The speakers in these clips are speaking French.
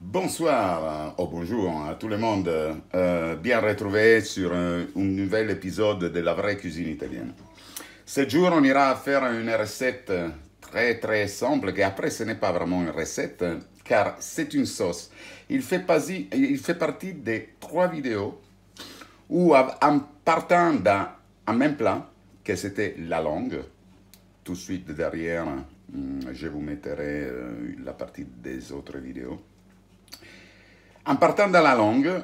Bonsoir, bonjour à tout le monde. Bien retrouvé sur un nouvel épisode de la vraie cuisine italienne. Ce jour, on ira faire une recette très simple, qui après ce n'est pas vraiment une recette, car c'est une sauce. Il fait partie des 3 vidéos où, en partant d'un même plat, que c'était la langue, tout de suite derrière, je vous mettrai la partie des autres vidéos. En partant de la langue,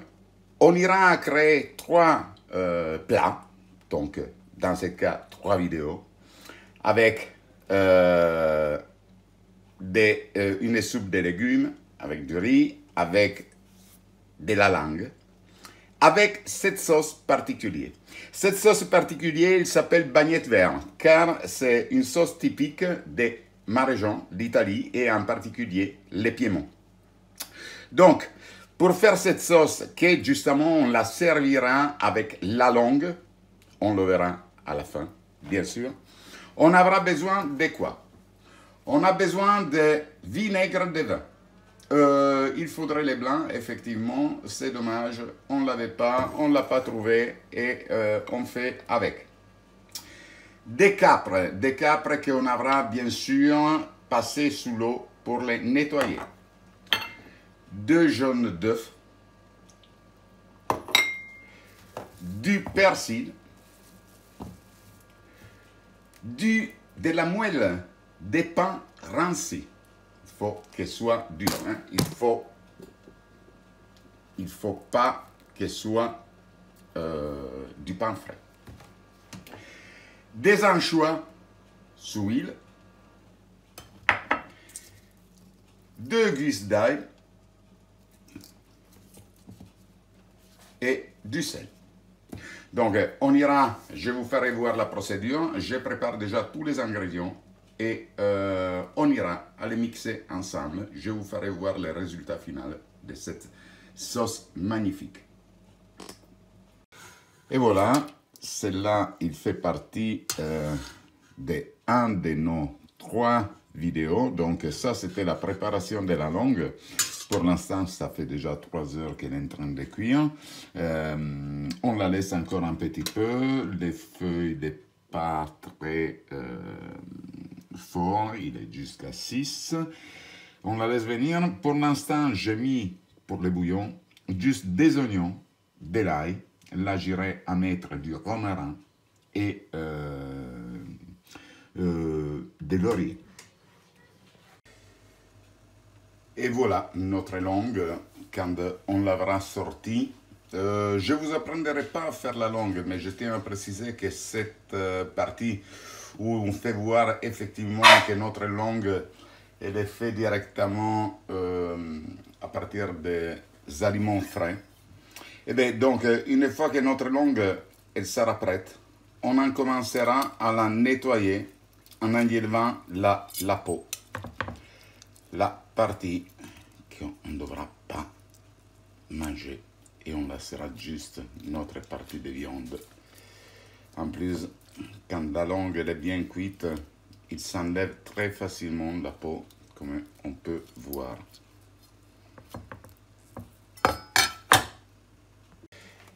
on ira créer 3 plats, donc dans ce cas 3 vidéos, avec une soupe de légumes, avec du riz, avec de la langue, avec cette sauce particulière. Cette sauce particulière, il s'appelle bagnette verte, car c'est une sauce typique de ma région, l'Italie, et en particulier le Piémont. Donc, pour faire cette sauce, que justement on la servira avec la langue, on le verra à la fin, bien sûr, on aura besoin de quoi? On a besoin de vinaigre de vin. Il faudrait les blancs, effectivement, c'est dommage, on ne l'avait pas, on ne l'a pas trouvé et on fait avec. Des capres qu'on aura bien sûr passé sous l'eau pour les nettoyer. 2 jaunes d'œufs, du persil, de la moelle de pain ranci. Il faut qu'elle soit dure. Hein? Il faut pas qu'elle soit du pain frais. Des anchois sous huile, 2 gousses d'ail et du sel. Donc, on ira, je vous ferai voir la procédure, je prépare déjà tous les ingrédients et on ira à les mixer ensemble. Je vous ferai voir le résultat final de cette sauce magnifique. Et voilà, celle-là, il fait partie d'un de nos 3 vidéos. Donc ça, c'était la préparation de la langue. Pour l'instant, ça fait déjà 3 heures qu'elle est en train de cuire. On la laisse encore un petit peu. Les feuilles de pas très fort, il est jusqu'à 6. On la laisse venir. Pour l'instant, j'ai mis pour le bouillon juste des oignons, de l'ail. Là, j'irai à mettre du romarin et de laurier. Et voilà notre langue quand on l'aura sortie. Je ne vous apprendrai pas à faire la langue, mais je tiens à préciser que cette partie où on fait voir effectivement que notre langue elle est faite directement à partir des aliments frais. Et bien, donc, une fois que notre langue elle sera prête, on en commencera à la nettoyer en enlevant la peau. La partie qu'on ne devra pas manger et on laissera juste notre partie de viande. En plus, quand la langue elle est bien cuite, il s'enlève très facilement la peau, comme on peut voir.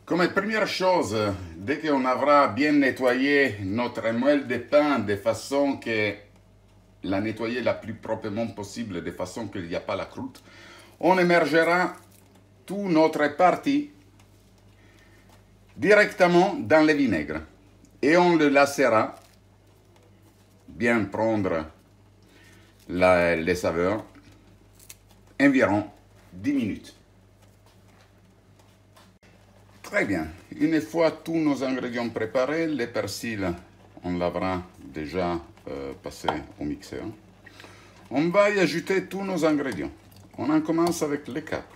Comme première chose, dès qu'on aura bien nettoyé notre moelle de pain de façon que la nettoyer la plus proprement possible, de façon qu'il n'y a pas la croûte, on émergera toute notre partie directement dans le vinaigre. Et on le laissera bien prendre les saveurs environ 10 minutes. Très bien. Une fois tous nos ingrédients préparés, le persil, on l'aura déjà passé au mixeur. On va y ajouter tous nos ingrédients. On en commence avec les capres.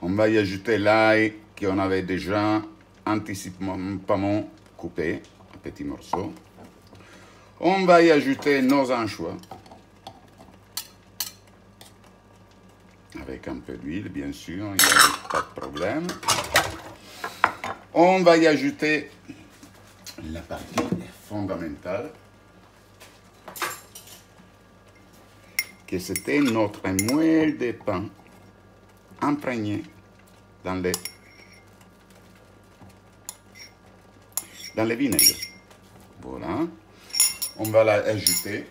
On va y ajouter l'ail qu'on avait déjà anticipamment coupé en petits morceaux. On va y ajouter nos anchois. Avec un peu d'huile, bien sûr, il n'y a pas de problème. On va y ajouter la partie fondamentale, que c'était notre moelle de pain imprégné dans le vinaigre. Voilà. On va l'ajouter.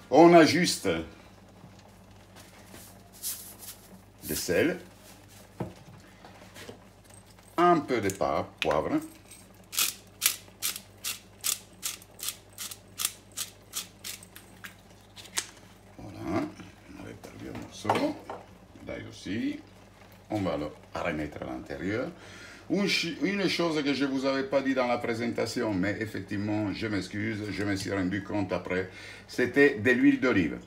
On ajuste de sel, un peu de poivre, voilà, on avait perdu un morceau, là aussi, on va le remettre à l'intérieur. Une chose que je ne vous avais pas dit dans la présentation, mais effectivement, je m'excuse, je me suis rendu compte après, c'était de l'huile d'olive.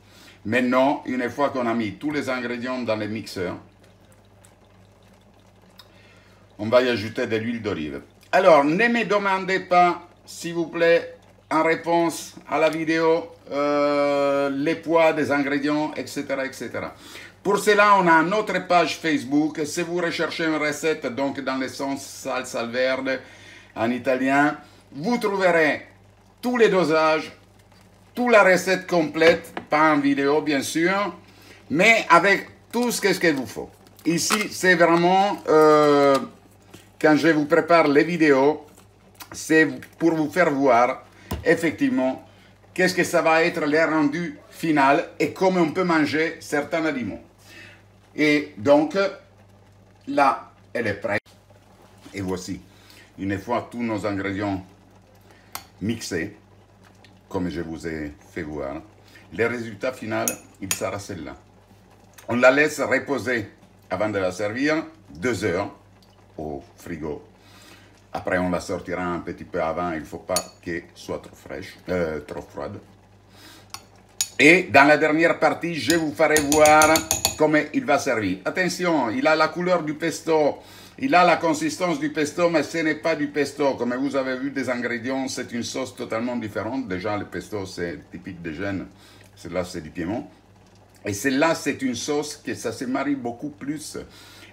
Maintenant, une fois qu'on a mis tous les ingrédients dans le mixeur, on va y ajouter de l'huile d'olive. Alors, ne me demandez pas, s'il vous plaît, en réponse à la vidéo, les poids des ingrédients, etc., etc. Pour cela, on a une autre page Facebook. Si vous recherchez une recette, donc dans le sens salsa verde en italien, vous trouverez tous les dosages, toute la recette complète, pas en vidéo bien sûr, mais avec tout ce qu'il vous faut. Ici, c'est vraiment, quand je vous prépare les vidéos, c'est pour vous faire voir effectivement qu'est-ce que ça va être le rendu final et comment on peut manger certains aliments. Et donc, là, elle est prête. Et voici, une fois tous nos ingrédients mixés, comme je vous ai fait voir, le résultat final, il sera celui-là. On la laisse reposer avant de la servir 2 heures au frigo. Après, on la sortira un petit peu avant, il ne faut pas qu'elle soit trop fraîche, trop froide. Et dans la dernière partie, je vous ferai voir comment il va servir. Attention, il a la couleur du pesto, il a la consistance du pesto, mais ce n'est pas du pesto. Comme vous avez vu des ingrédients, c'est une sauce totalement différente. Déjà, le pesto, c'est typique de Gênes. Celle-là, c'est du Piémont. Et celle-là, c'est une sauce que ça se marie beaucoup plus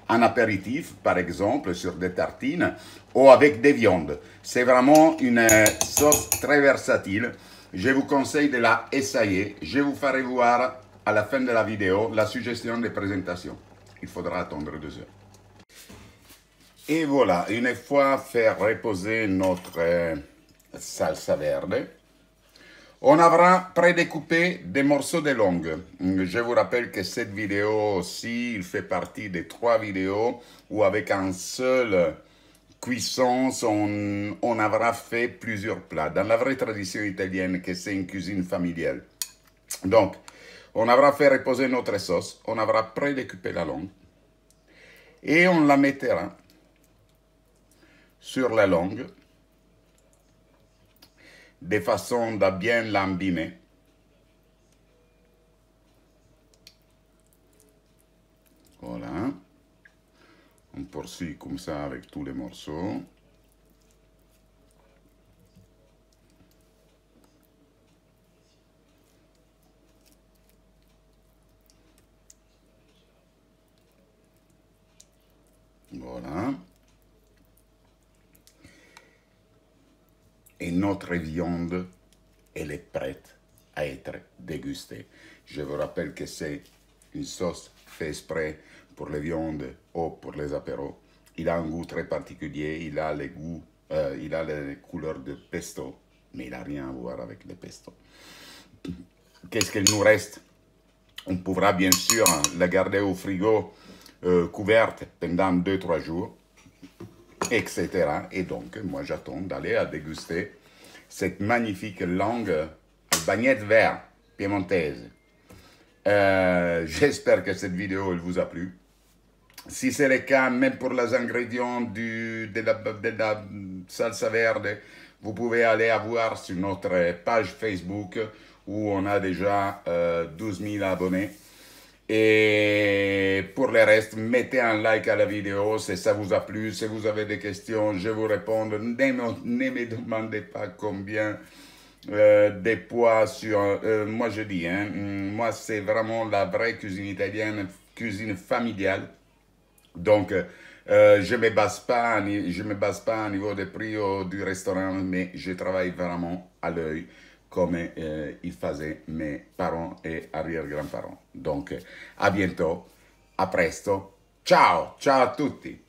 en apéritif, par exemple, sur des tartines, ou avec des viandes. C'est vraiment une sauce très versatile. Je vous conseille de la essayer. Je vous ferai voir à la fin de la vidéo la suggestion de présentation. Il faudra attendre 2 heures. Et voilà, une fois fait reposer notre salsa verde, on aura prédécoupé des morceaux de longue. Je vous rappelle que cette vidéo aussi, il fait partie des 3 vidéos où avec un seul cuisson, on aura fait plusieurs plats. Dans la vraie tradition italienne, que c'est une cuisine familiale. Donc, on aura fait reposer notre sauce, on aura prédécoupé la longue et on la mettra sur la longue de façon à bien l'embimer. Voilà. On poursuit comme ça avec tous les morceaux. Voilà. Et notre viande, elle est prête à être dégustée. Je vous rappelle que c'est une sauce faite exprès pour les viandes ou pour les apéros. Il a un goût très particulier, il a les goûts, il a les couleurs de pesto, mais il n'a rien à voir avec le pesto. Qu'est-ce qu'il nous reste? On pourra bien sûr la garder au frigo couverte pendant 2-3 jours, etc. Et donc, moi, j'attends d'aller à déguster cette magnifique langue bagnette verte piémontaise. J'espère que cette vidéo elle vous a plu. Si c'est le cas, même pour les ingrédients de la salsa verde, vous pouvez aller voir sur notre page Facebook où on a déjà 12 000 abonnés. Et pour le reste, mettez un like à la vidéo si ça vous a plu. Si vous avez des questions, je vous réponds. Ne me demandez pas combien des poids sur... moi, je dis, hein, moi, c'est vraiment la vraie cuisine italienne, cuisine familiale. Donc, je ne me base pas au niveau des prix du restaurant, mais je travaille vraiment à l'œil comme ils faisaient mes parents et arrière-grands-parents. Donc, à bientôt, à presto. Ciao, ciao a tutti.